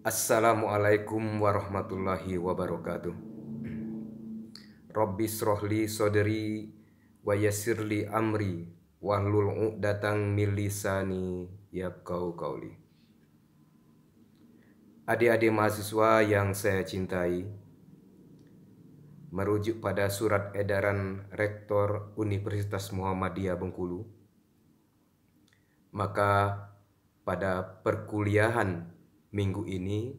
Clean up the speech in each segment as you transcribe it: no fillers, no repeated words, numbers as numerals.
Assalamualaikum warahmatullahi wabarakatuh. Rabbi srohli sodri wa yassirli amri wahlul uqdatang min lisani yafqahu qauli. Adik-adik mahasiswa yang saya cintai, merujuk pada surat edaran Rektor Universitas Muhammadiyah Bengkulu, maka pada perkuliahan minggu ini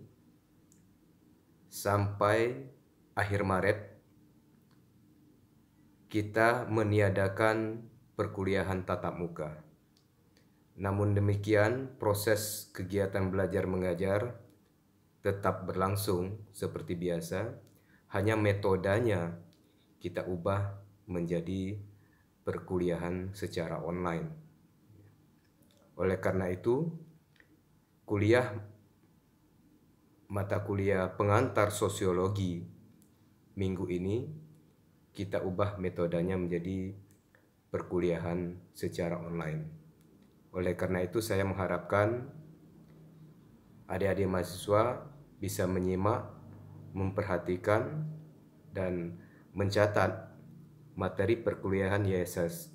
sampai akhir Maret kita meniadakan perkuliahan tatap muka. Namun demikian, proses kegiatan belajar mengajar tetap berlangsung seperti biasa, hanya metodenya kita ubah menjadi perkuliahan secara online. Oleh karena itu, mata kuliah pengantar sosiologi minggu ini kita ubah metodenya menjadi perkuliahan secara online. Oleh karena itu saya mengharapkan adik-adik mahasiswa bisa menyimak, memperhatikan, dan mencatat materi perkuliahan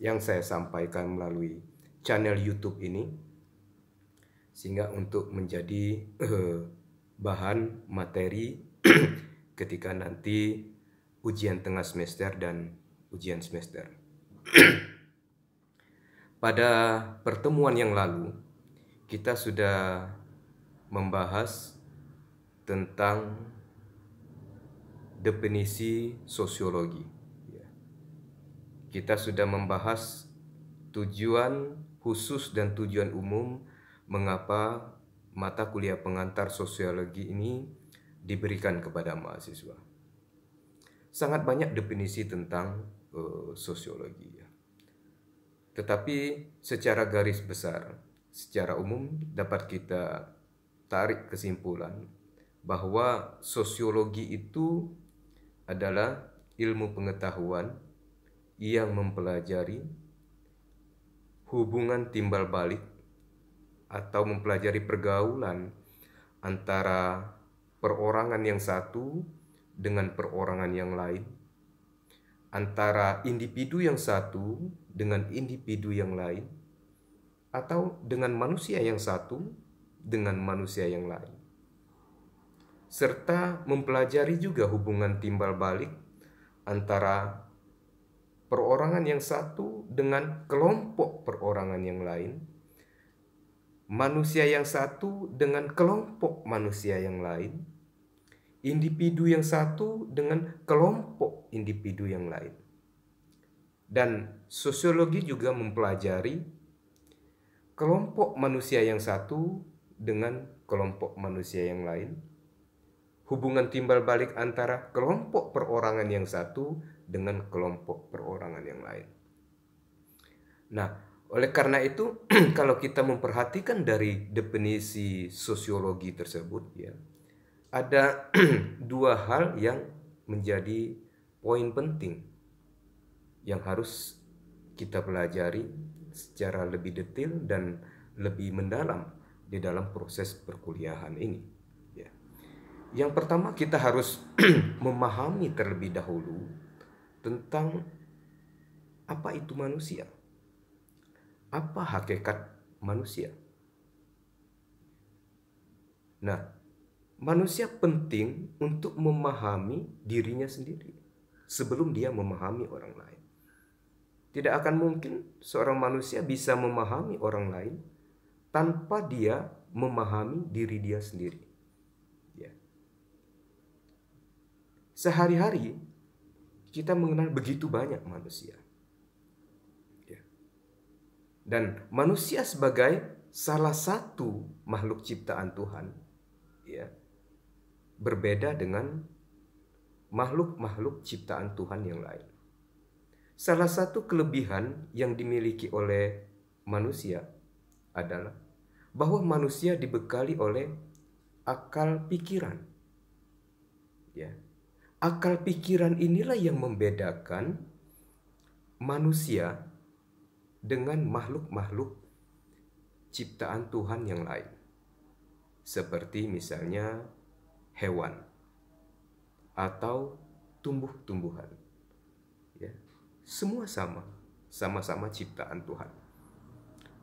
yang saya sampaikan melalui channel YouTube ini, sehingga untuk menjadi bahan materi ketika nanti ujian tengah semester dan ujian semester. Pada pertemuan yang lalu kita sudah membahas tentang definisi sosiologi. Kita sudah membahas tujuan khusus dan tujuan umum mengapa mata kuliah pengantar sosiologi ini diberikan kepada mahasiswa. Sangat banyak definisi tentang sosiologi. Tetapi secara garis besar, secara umum dapat kita tarik kesimpulan bahwa sosiologi itu adalah ilmu pengetahuan yang mempelajari hubungan timbal balik atau mempelajari pergaulan antara perorangan yang satu dengan perorangan yang lain, antara individu yang satu dengan individu yang lain, atau dengan manusia yang satu dengan manusia yang lain, serta mempelajari juga hubungan timbal balik antara perorangan yang satu dengan kelompok perorangan yang lain, manusia yang satu dengan kelompok manusia yang lain, individu yang satu dengan kelompok individu yang lain. Dan sosiologi juga mempelajari kelompok manusia yang satu dengan kelompok manusia yang lain, hubungan timbal balik antara kelompok perorangan yang satu dengan kelompok perorangan yang lain. Nah, oleh karena itu, kalau kita memperhatikan dari definisi sosiologi tersebut, ada dua hal yang menjadi poin penting yang harus kita pelajari secara lebih detail dan lebih mendalam di dalam proses perkuliahan ini. Yang pertama, kita harus memahami terlebih dahulu tentang apa itu manusia. Apa hakikat manusia? Nah, manusia penting untuk memahami dirinya sendiri sebelum dia memahami orang lain. Tidak akan mungkin seorang manusia bisa memahami orang lain tanpa dia memahami diri dia sendiri. Sehari-hari kita mengenal begitu banyak manusia. Dan manusia sebagai salah satu makhluk ciptaan Tuhan, berbeda dengan makhluk-makhluk ciptaan Tuhan yang lain. Salah satu kelebihan yang dimiliki oleh manusia adalah bahwa manusia dibekali oleh akal pikiran. Akal pikiran inilah yang membedakan manusia dengan makhluk-makhluk ciptaan Tuhan yang lain. seperti misalnya hewan atau tumbuh-tumbuhan. Ya, semua sama-sama ciptaan Tuhan.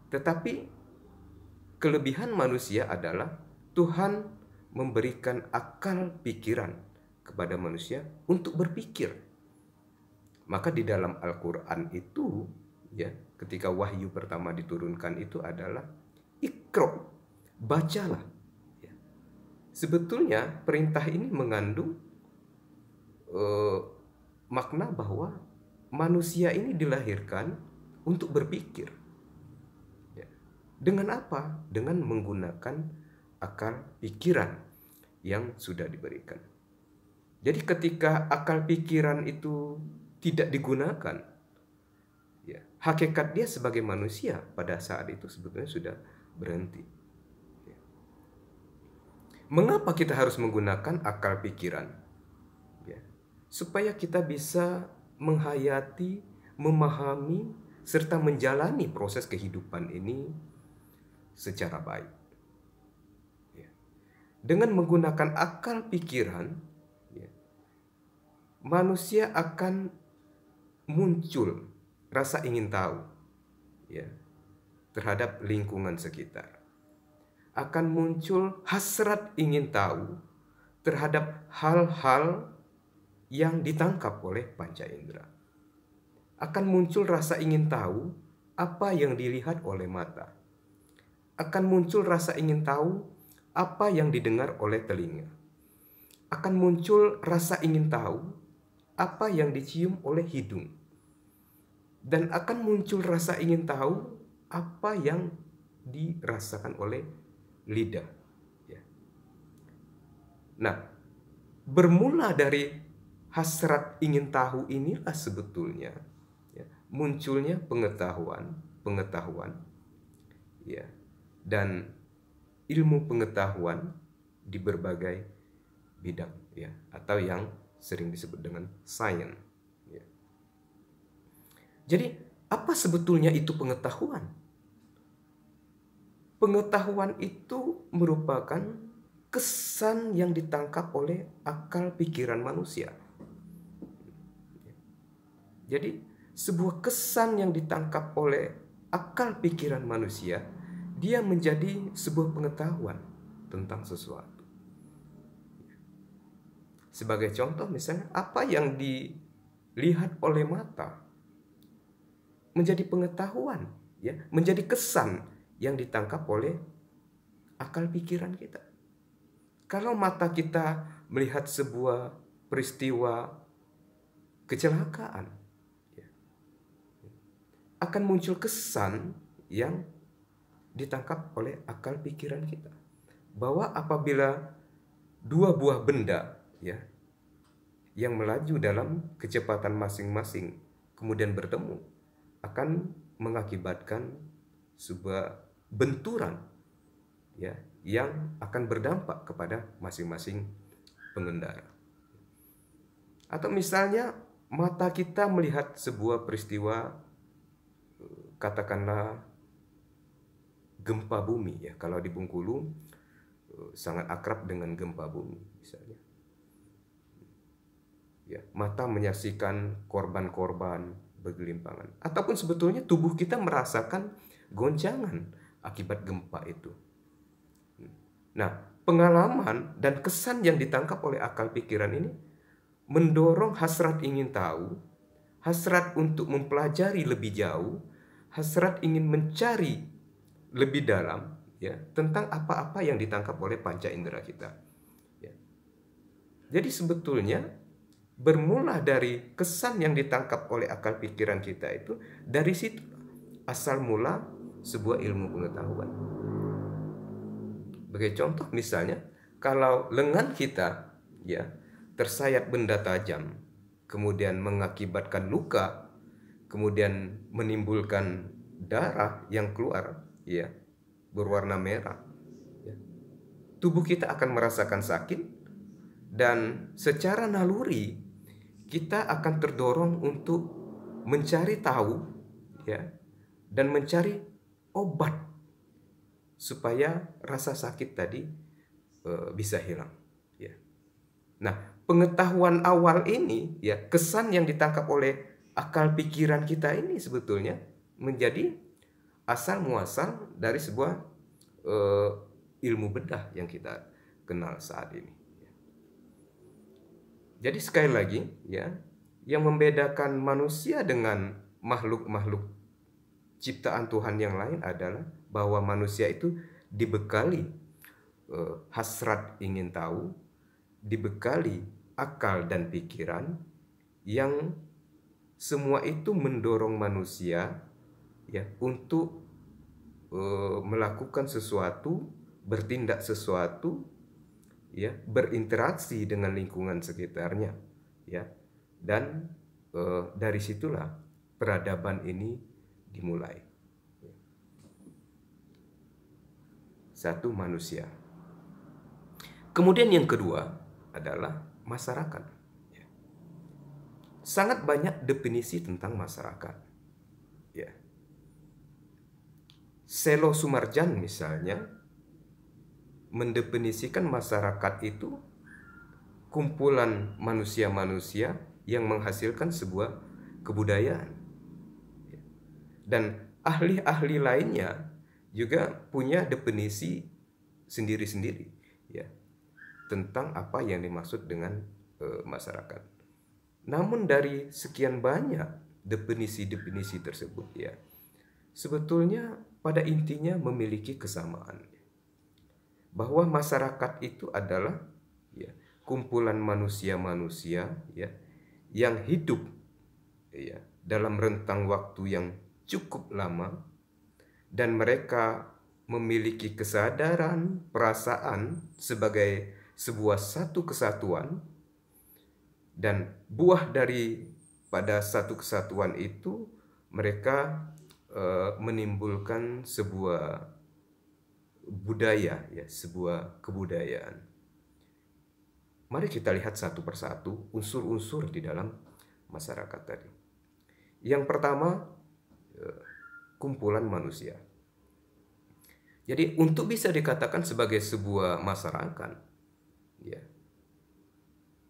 Tetapi kelebihan manusia adalah Tuhan memberikan akal pikiran kepada manusia untuk berpikir. Maka di dalam Al-Quran itu, ya, ketika wahyu pertama diturunkan itu adalah Iqra, bacalah. Ya. Sebetulnya perintah ini mengandung makna bahwa manusia ini dilahirkan untuk berpikir. Ya. Dengan apa? Dengan menggunakan akal pikiran yang sudah diberikan. Jadi ketika akal pikiran itu tidak digunakan, ya, hakikat dia sebagai manusia pada saat itu sebetulnya sudah berhenti. Ya. Mengapa kita harus menggunakan akal pikiran? Ya. Supaya kita bisa menghayati, memahami, serta menjalani proses kehidupan ini secara baik. Ya. Dengan menggunakan akal pikiran, ya, manusia akan muncul rasa ingin tahu, ya, terhadap lingkungan sekitar. Akan muncul hasrat ingin tahu terhadap hal-hal yang ditangkap oleh panca indera. Akan muncul rasa ingin tahu apa yang dilihat oleh mata. Akan muncul rasa ingin tahu apa yang didengar oleh telinga. Akan muncul rasa ingin tahu apa yang dicium oleh hidung. Dan akan muncul rasa ingin tahu apa yang dirasakan oleh lidah. Ya. Nah, bermula dari hasrat ingin tahu inilah sebetulnya, ya, munculnya pengetahuan, ya, dan ilmu pengetahuan di berbagai bidang, ya, atau yang sering disebut dengan sains. Ya. Jadi, apa sebetulnya itu pengetahuan? Pengetahuan itu merupakan kesan yang ditangkap oleh akal pikiran manusia. Jadi, sebuah kesan yang ditangkap oleh akal pikiran manusia, dia menjadi sebuah pengetahuan tentang sesuatu. Sebagai contoh misalnya, apa yang dilihat oleh mata menjadi pengetahuan, ya, menjadi kesan yang ditangkap oleh akal pikiran kita. Kalau mata kita melihat sebuah peristiwa kecelakaan, ya, akan muncul kesan yang ditangkap oleh akal pikiran kita. Bahwa apabila dua buah benda, ya, yang melaju dalam kecepatan masing-masing kemudian bertemu, akan mengakibatkan sebuah benturan, ya, yang akan berdampak kepada masing-masing pengendara. Atau misalnya mata kita melihat sebuah peristiwa, katakanlah gempa bumi, ya, kalau di Bengkulu sangat akrab dengan gempa bumi misalnya. Ya, mata menyaksikan korban-korban bergelimpangan, ataupun sebetulnya tubuh kita merasakan goncangan akibat gempa itu. Nah, pengalaman dan kesan yang ditangkap oleh akal pikiran ini mendorong hasrat ingin tahu, hasrat untuk mempelajari lebih jauh, hasrat ingin mencari lebih dalam, ya, tentang apa-apa yang ditangkap oleh panca indera kita. Ya. Jadi sebetulnya bermula dari kesan yang ditangkap oleh akal pikiran kita itu, dari situ asal mula sebuah ilmu pengetahuan. Sebagai contoh misalnya, kalau lengan kita, ya, tersayat benda tajam, kemudian mengakibatkan luka, kemudian menimbulkan darah yang keluar, ya, berwarna merah, ya, tubuh kita akan merasakan sakit, dan secara naluri kita akan terdorong untuk mencari tahu, ya, dan mencari obat supaya rasa sakit tadi bisa hilang. Ya. Nah, pengetahuan awal ini, ya, kesan yang ditangkap oleh akal pikiran kita ini sebetulnya menjadi asal muasal dari sebuah ilmu bedah yang kita kenal saat ini. Jadi sekali lagi, ya, yang membedakan manusia dengan makhluk-makhluk ciptaan Tuhan yang lain adalah bahwa manusia itu dibekali hasrat ingin tahu, dibekali akal dan pikiran yang semua itu mendorong manusia, ya, untuk melakukan sesuatu, bertindak sesuatu, ya, berinteraksi dengan lingkungan sekitarnya, ya, dan dari situlah peradaban ini dimulai. Satu, manusia. Kemudian yang kedua adalah masyarakat. Ya. Sangat banyak definisi tentang masyarakat. Ya. Selo Sumarjan misalnya mendefinisikan masyarakat itu kumpulan manusia-manusia yang menghasilkan sebuah kebudayaan. Dan ahli-ahli lainnya juga punya definisi sendiri-sendiri, ya, tentang apa yang dimaksud dengan masyarakat. Namun dari sekian banyak definisi-definisi tersebut, ya, sebetulnya pada intinya memiliki kesamaan. Bahwa masyarakat itu adalah, ya, kumpulan manusia-manusia, ya, yang hidup, ya, dalam rentang waktu yang cukup lama, dan mereka memiliki kesadaran, perasaan sebagai sebuah satu kesatuan, dan buah dari pada satu kesatuan itu mereka menimbulkan sebuah budaya, ya, sebuah kebudayaan. Mari kita lihat satu persatu unsur-unsur di dalam masyarakat tadi. Yang pertama, kumpulan manusia. Jadi untuk bisa dikatakan sebagai sebuah masyarakat, ya,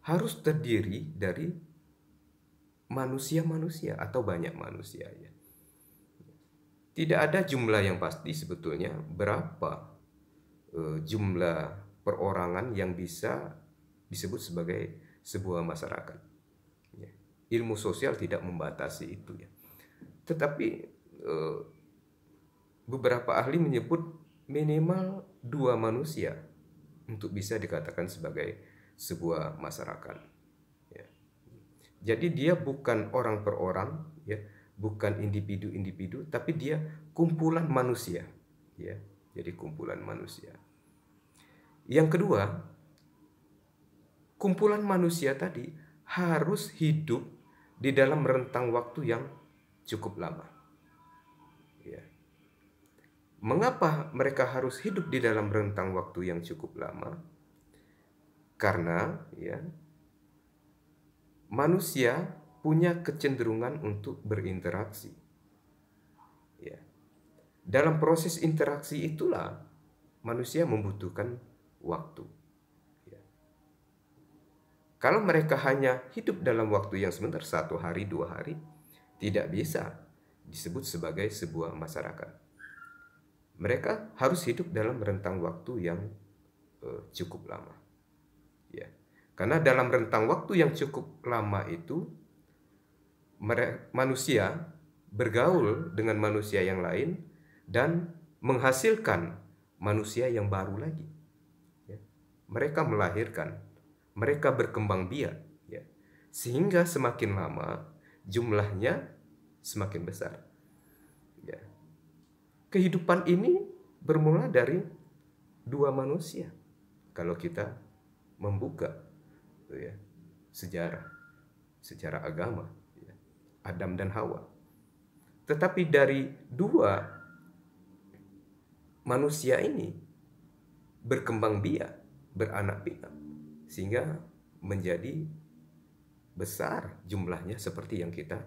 harus terdiri dari manusia-manusia atau banyak manusia, ya. Tidak ada jumlah yang pasti sebetulnya berapa jumlah perorangan yang bisa disebut sebagai sebuah masyarakat. Ya. Ilmu sosial tidak membatasi itu, ya. Tetapi beberapa ahli menyebut minimal 2 manusia untuk bisa dikatakan sebagai sebuah masyarakat. Ya. Jadi dia bukan orang per orang, ya, bukan individu-individu, tapi dia kumpulan manusia, ya. Jadi kumpulan manusia. Yang kedua, kumpulan manusia tadi harus hidup di dalam rentang waktu yang cukup lama. Ya. Mengapa mereka harus hidup di dalam rentang waktu yang cukup lama? Karena, ya, manusia punya kecenderungan untuk berinteraksi. Ya. Dalam proses interaksi itulah manusia membutuhkan waktu. Ya. Kalau mereka hanya hidup dalam waktu yang sebentar, 1 hari, 2 hari, tidak bisa disebut sebagai sebuah masyarakat. Mereka harus hidup dalam rentang waktu yang cukup lama. Ya. Karena dalam rentang waktu yang cukup lama itu manusia bergaul dengan manusia yang lain dan menghasilkan manusia yang baru lagi. Ya. Mereka melahirkan, mereka berkembang biak, ya. Sehingga semakin lama jumlahnya semakin besar. Ya. Kehidupan ini bermula dari 2 manusia. Kalau kita membuka, ya, sejarah agama, ya, Adam dan Hawa. Tetapi dari 2 manusia ini berkembang biak, beranak pinak, sehingga menjadi besar jumlahnya seperti yang kita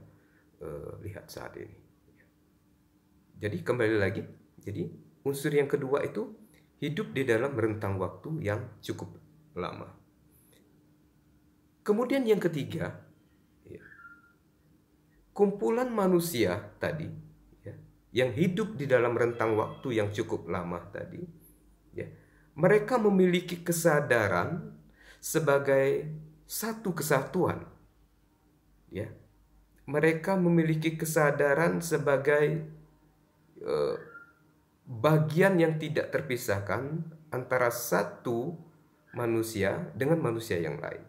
lihat saat ini. Jadi kembali lagi, jadi unsur yang kedua itu hidup di dalam rentang waktu yang cukup lama. Kemudian yang ketiga, kumpulan manusia tadi, yang hidup di dalam rentang waktu yang cukup lama tadi, mereka memiliki kesadaran sebagai satu kesatuan. Mereka memiliki kesadaran sebagai bagian yang tidak terpisahkan antara satu manusia dengan manusia yang lain.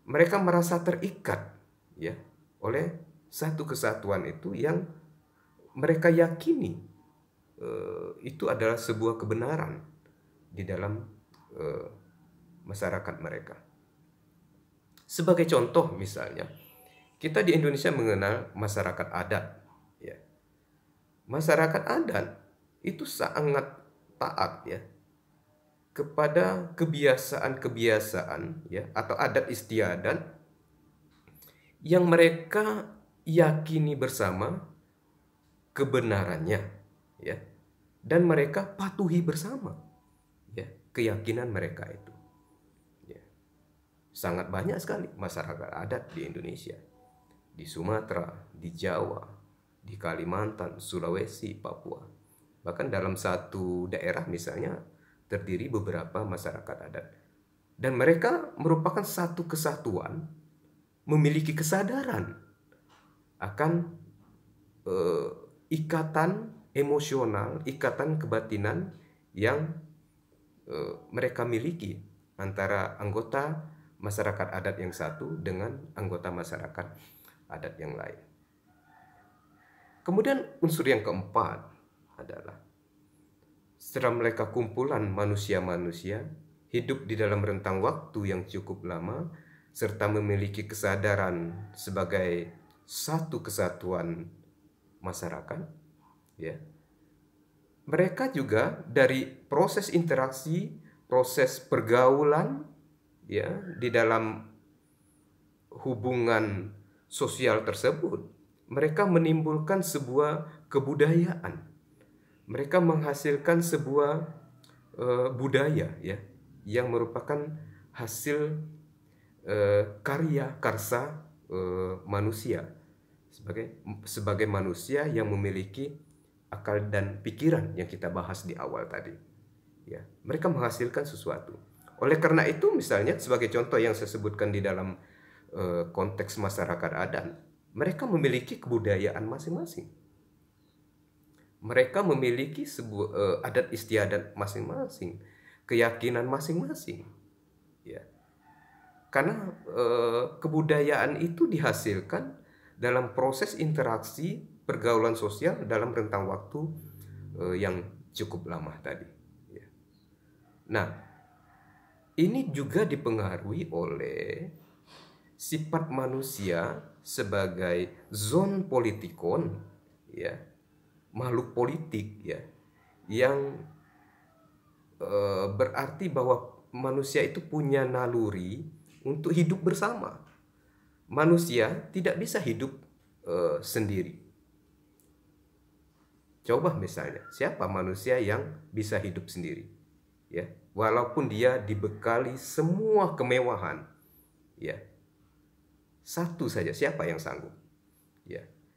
Mereka merasa terikat oleh satu kesatuan itu yang mereka yakini itu adalah sebuah kebenaran di dalam masyarakat mereka. Sebagai contoh misalnya, kita di Indonesia mengenal masyarakat adat. Masyarakat adat itu sangat taat kepada kebiasaan-kebiasaan atau adat istiadat yang mereka yakini bersama kebenarannya, dan mereka patuhi bersama keyakinan mereka itu. Sangat banyak sekali masyarakat adat di Indonesia, di Sumatera, di Jawa, di Kalimantan, Sulawesi, Papua. Bahkan dalam satu daerah misalnya terdiri beberapa masyarakat adat. Dan mereka merupakan satu kesatuan, memiliki kesadaran akan ikatan emosional, ikatan kebatinan yang mereka miliki antara anggota masyarakat adat yang satu dengan anggota masyarakat adat yang lain. Kemudian unsur yang keempat adalah setelah mereka kumpulan manusia-manusia hidup di dalam rentang waktu yang cukup lama serta memiliki kesadaran sebagai satu kesatuan masyarakat, mereka juga dari proses interaksi, proses pergaulan di dalam hubungan sosial tersebut, mereka menimbulkan sebuah kebudayaan. Mereka menghasilkan sebuah budaya yang merupakan hasil karya karsa manusia sebagai manusia yang memiliki akal dan pikiran yang kita bahas di awal tadi. Mereka menghasilkan sesuatu. Oleh karena itu, misalnya sebagai contoh yang saya sebutkan di dalam konteks masyarakat adat, mereka memiliki kebudayaan masing-masing. Mereka memiliki sebuah adat istiadat masing-masing, keyakinan masing-masing. Karena kebudayaan itu dihasilkan dalam proses interaksi pergaulan sosial dalam rentang waktu yang cukup lama tadi. Nah, ini juga dipengaruhi oleh sifat manusia sebagai zon politikon, makhluk politik, yang berarti bahwa manusia itu punya naluri untuk hidup bersama. Manusia tidak bisa hidup sendiri. Coba misalnya, siapa manusia yang bisa hidup sendiri? Walaupun dia dibekali semua kemewahan, satu saja, siapa yang sanggup?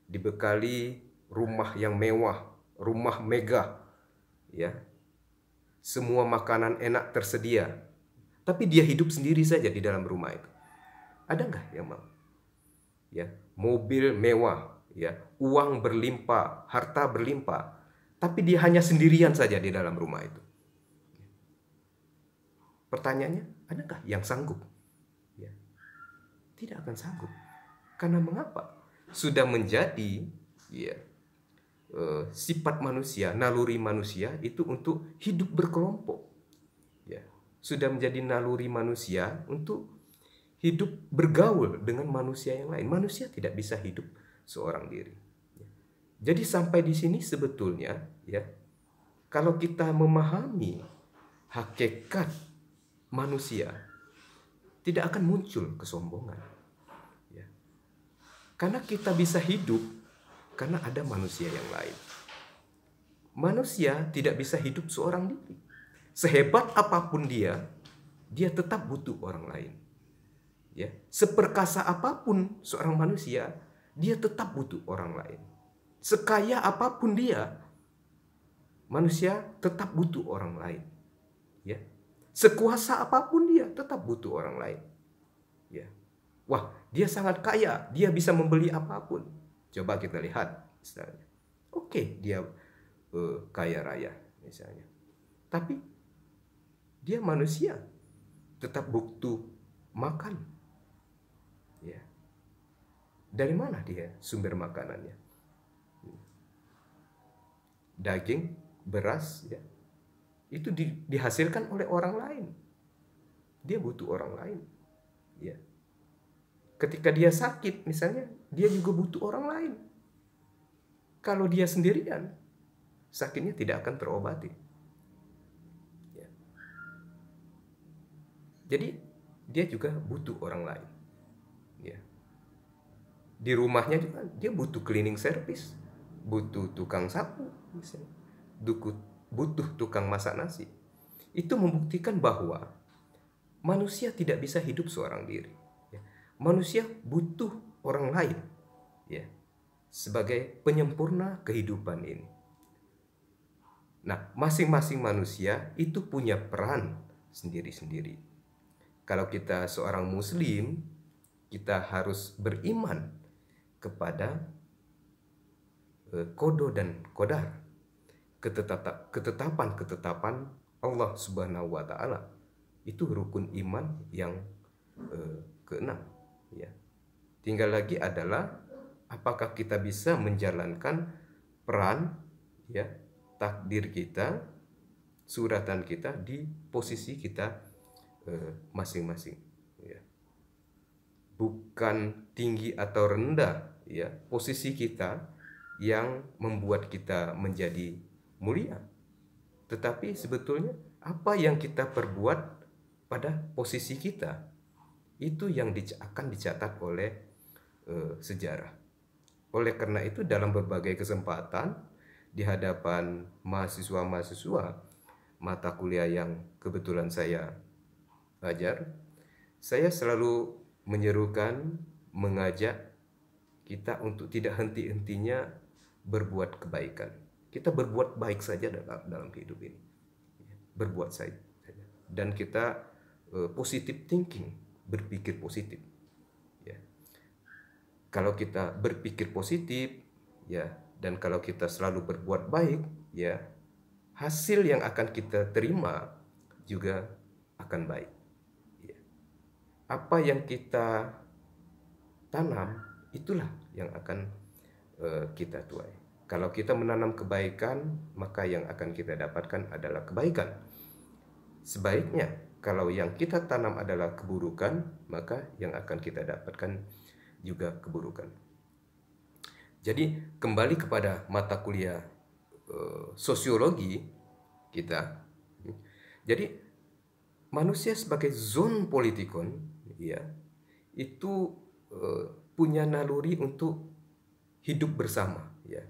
Dibekali rumah yang mewah, rumah megah, semua makanan enak tersedia, tapi dia hidup sendiri saja di dalam rumah itu. Ada nggak yang mau? Mobil mewah, uang berlimpah, harta berlimpah, tapi dia hanya sendirian saja di dalam rumah itu. Pertanyaannya, adakah yang sanggup? Tidak akan sanggup. Karena mengapa? Sudah menjadi sifat manusia, naluri manusia itu untuk hidup berkelompok. Sudah menjadi naluri manusia untuk hidup bergaul dengan manusia yang lain. Manusia tidak bisa hidup seorang diri. Jadi sampai di sini sebetulnya, kalau kita memahami hakikat manusia, tidak akan muncul kesombongan. Karena kita bisa hidup karena ada manusia yang lain. manusia tidak bisa hidup seorang diri. Sehebat apapun dia tetap butuh orang lain. Ya, seperkasa apapun seorang manusia, dia tetap butuh orang lain. Sekaya apapun dia, manusia tetap butuh orang lain. Ya, sekuasa apapun dia tetap butuh orang lain. Ya, wah, dia sangat kaya, dia bisa membeli apapun. Coba kita lihat, misalnya, oke, dia kaya raya, misalnya, tapi dia manusia, tetap butuh makan. Ya, dari mana dia sumber makanannya? Daging, beras, ya, itu dihasilkan oleh orang lain. Dia butuh orang lain. Ya, ketika dia sakit, misalnya, dia juga butuh orang lain. Kalau dia sendirian, sakitnya tidak akan terobati. Ya. Jadi dia juga butuh orang lain. Ya. Di rumahnya juga dia butuh cleaning service, butuh tukang sapu, misalnya, butuh tukang masak nasi. Itu membuktikan bahwa manusia tidak bisa hidup seorang diri. Ya. Manusia butuh orang lain, ya, sebagai penyempurna kehidupan ini. Nah, masing-masing manusia itu punya peran sendiri-sendiri. Kalau kita seorang Muslim, kita harus beriman kepada qada dan qadar, ketetapan Allah Subhanahu wa taala. Itu rukun iman yang keenam, ya. Tinggal lagi adalah apakah kita bisa menjalankan peran, ya, takdir kita, suratan kita di posisi kita masing-masing, ya. Bukan tinggi atau rendah, ya, posisi kita yang membuat kita menjadi mulia, tetapi sebetulnya apa yang kita perbuat pada posisi kita itu yang akan dicatat oleh sejarah. Oleh karena itu, dalam berbagai kesempatan di hadapan mahasiswa-mahasiswa mata kuliah yang kebetulan saya ajar, saya selalu menyerukan, mengajak kita untuk tidak henti-hentinya berbuat kebaikan. Kita berbuat baik saja dalam hidup ini, berbuat saja, dan kita positive thinking, berpikir positif, ya. Kalau kita berpikir positif, ya, dan kalau kita selalu berbuat baik, ya, hasil yang akan kita terima juga akan baik. Ya. Apa yang kita tanam, itulah yang akan kita tuai. Kalau kita menanam kebaikan, maka yang akan kita dapatkan adalah kebaikan. Sebaliknya, kalau yang kita tanam adalah keburukan, maka yang akan kita dapatkan juga keburukan. Jadi kembali kepada mata kuliah sosiologi kita. Jadi manusia sebagai zon politikon, ya, itu punya naluri untuk hidup bersama, ya,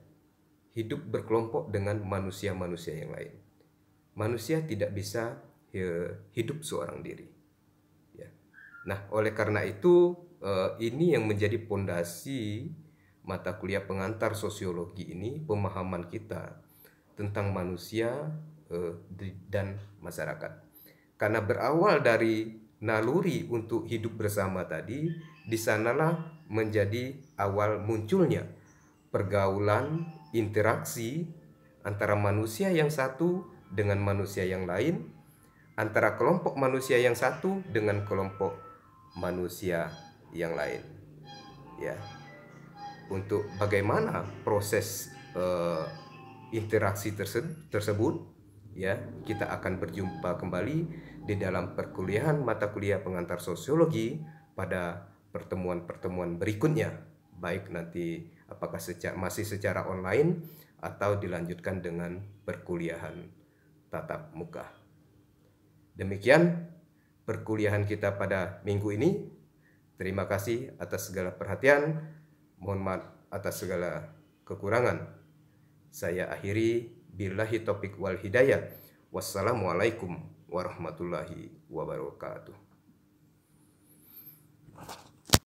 hidup berkelompok dengan manusia-manusia yang lain. Manusia tidak bisa hidup seorang diri, ya. Nah, oleh karena itu ini yang menjadi pondasi mata kuliah pengantar sosiologi ini, pemahaman kita tentang manusia dan masyarakat. Karena berawal dari naluri untuk hidup bersama tadi, di sanalah menjadi awal munculnya pergaulan, interaksi antara manusia yang satu dengan manusia yang lain, antara kelompok manusia yang satu dengan kelompok manusia yang lain, ya. Untuk bagaimana proses interaksi tersebut, ya, kita akan berjumpa kembali di dalam perkuliahan mata kuliah pengantar sosiologi pada pertemuan-pertemuan berikutnya, baik nanti apakah masih secara online atau dilanjutkan dengan perkuliahan tatap muka. Demikian perkuliahan kita pada minggu ini. Terima kasih atas segala perhatian. Mohon maaf atas segala kekurangan. Saya akhiri Billahi taufiq wal hidayah. Wassalamualaikum warahmatullahi wabarakatuh.